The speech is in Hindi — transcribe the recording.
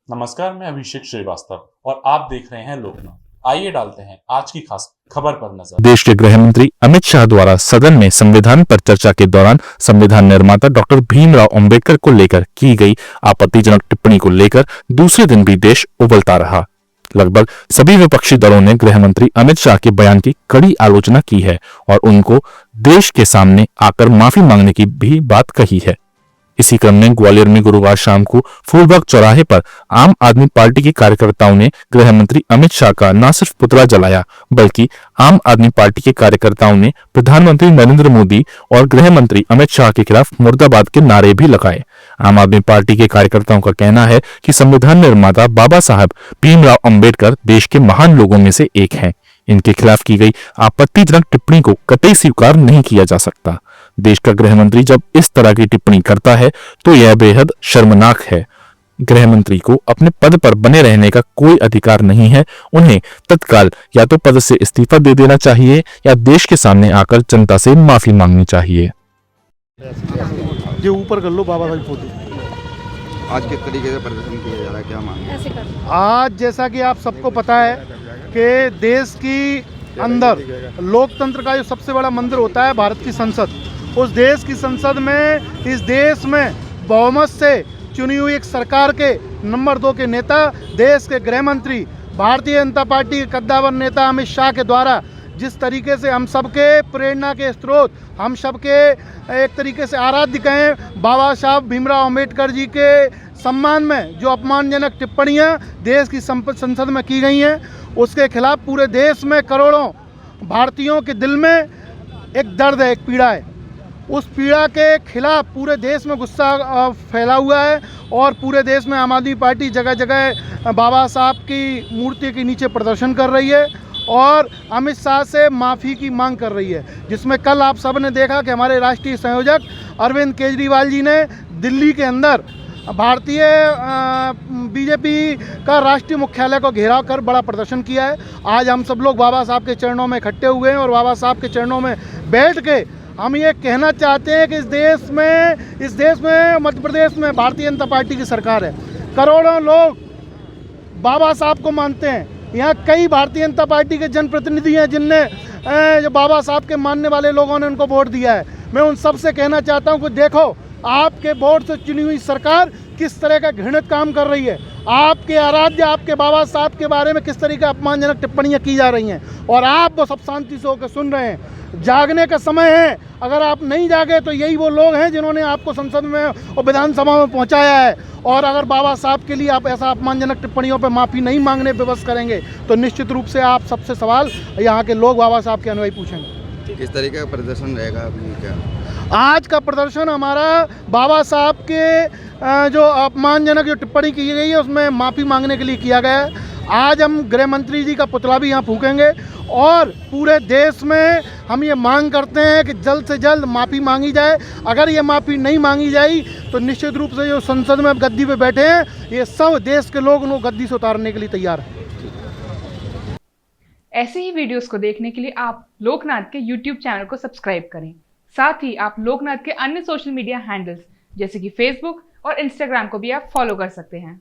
नमस्कार, मैं अभिषेक श्रीवास्तव और आप देख रहे हैं लोकनाथ। आइए डालते हैं आज की खास खबर पर नजर। देश के गृह मंत्री अमित शाह द्वारा सदन में संविधान पर चर्चा के दौरान संविधान निर्माता डॉक्टर भीमराव अंबेडकर को लेकर की गई आपत्तिजनक टिप्पणी को लेकर दूसरे दिन भी देश उबलता रहा। लगभग सभी विपक्षी दलों ने गृह मंत्री अमित शाह के बयान की कड़ी आलोचना की है और उनको देश के सामने आकर माफी मांगने की भी बात कही है। इसी क्रम में ग्वालियर में गुरुवार शाम को फूलबाग चौराहे पर आम आदमी पार्टी के कार्यकर्ताओं ने गृह मंत्री अमित शाह का न सिर्फ पुतला जलाया बल्कि आम आदमी पार्टी के कार्यकर्ताओं ने प्रधानमंत्री नरेंद्र मोदी और गृह मंत्री अमित शाह के खिलाफ मुर्दाबाद के नारे भी लगाए। आम आदमी पार्टी के कार्यकर्ताओं का कहना है कि संविधान निर्माता बाबा साहब भीमराव अंबेडकर देश के महान लोगों में से एक हैं। इनके खिलाफ की गई आपत्तिजनक टिप्पणी को कतई स्वीकार नहीं किया जा सकता। देश का गृह मंत्री जब इस तरह की टिप्पणी करता है तो यह बेहद शर्मनाक है। गृह मंत्री को अपने पद पर बने रहने का कोई अधिकार नहीं है। उन्हें तत्काल या तो पद से इस्तीफा दे देना चाहिए या देश के सामने आकर जनता से माफी मांगनी चाहिए। ये ऊपर कर लो बाबा साहब फोटो। आज किस तरीके से प्रदर्शन किया जा रहा है, क्या मांग? आज जैसा कि आप सबको पता है कि देश की अंदर लोकतंत्र का जो सबसे बड़ा मंदिर होता है भारत की संसद, उस देश की संसद में इस देश में बहुमत से चुनी हुई एक सरकार के नंबर 2 के नेता, देश के गृह मंत्री, भारतीय जनता पार्टी के कद्दावर नेता अमित शाह के द्वारा जिस तरीके से हम सबके प्रेरणा के स्रोत, हम सबके एक तरीके से आराध्य कहें बाबा साहब भीमराव अंबेडकर जी के सम्मान में जो अपमानजनक टिप्पणियां देश की संसद में की गई हैं, उसके खिलाफ पूरे देश में करोड़ों भारतीयों के दिल में एक दर्द है, एक पीड़ा है। उस पीड़ा के खिलाफ पूरे देश में गुस्सा फैला हुआ है और पूरे देश में आम आदमी पार्टी जगह जगह बाबा साहब की मूर्ति के नीचे प्रदर्शन कर रही है और अमित शाह से माफ़ी की मांग कर रही है, जिसमें कल आप सब ने देखा कि हमारे राष्ट्रीय संयोजक अरविंद केजरीवाल जी ने दिल्ली के अंदर भारतीय बीजेपी का राष्ट्रीय मुख्यालय को घेराव कर बड़ा प्रदर्शन किया है। आज हम सब लोग बाबा साहब के चरणों में इकट्ठे हुए हैं और बाबा साहब के चरणों में बैठ के हम ये कहना चाहते हैं कि इस देश में मध्य प्रदेश में भारतीय जनता पार्टी की सरकार है। करोड़ों लोग बाबा साहब को मानते हैं। यहाँ कई भारतीय जनता पार्टी के जनप्रतिनिधि हैं जिनने जो बाबा साहब के मानने वाले लोगों ने उनको वोट दिया है। मैं उन सब से कहना चाहता हूँ कि देखो, आपके वोट से चुनी हुई सरकार किस तरह का घृणित काम कर रही है। आपके आराध्य, आपके बाबा साहब के बारे में किस तरह की अपमानजनक टिप्पणियां की जा रही हैं और आप वो सब शांति से होकर सुन रहे हैं। जागने का समय है। अगर आप नहीं जागे तो यही वो लोग हैं जिन्होंने आपको संसद में और विधानसभा में पहुंचाया है। और अगर बाबा साहब के लिए आप ऐसा अपमानजनक टिप्पणियों पर माफ़ी नहीं मांगने पे बस करेंगे तो निश्चित रूप से आप सबसे सवाल यहाँ के लोग बाबा साहब के अनुयायी पूछेंगे। किस तरीके का प्रदर्शन रहेगा अभी? क्या आज का प्रदर्शन हमारा बाबा साहब के जो अपमानजनक जो टिप्पणी की गई है उसमें माफ़ी मांगने के लिए किया गया है। आज हम गृह मंत्री जी का पुतला भी यहाँ फूकेंगे और पूरे देश में हम ये मांग करते हैं कि जल्द से जल्द माफ़ी मांगी जाए। अगर ये माफ़ी नहीं मांगी जाए तो निश्चित रूप से जो संसद में गद्दी पे बैठे हैं ये सब देश के लोग उनको गद्दी से उतारने के लिए तैयार हैं। ऐसे ही वीडियोस को देखने के लिए आप लोकनाथ के YouTube चैनल को सब्सक्राइब करें। साथ ही आप लोकनाथ के अन्य सोशल मीडिया हैंडल्स जैसे कि फेसबुक और इंस्टाग्राम को भी आप फॉलो कर सकते हैं।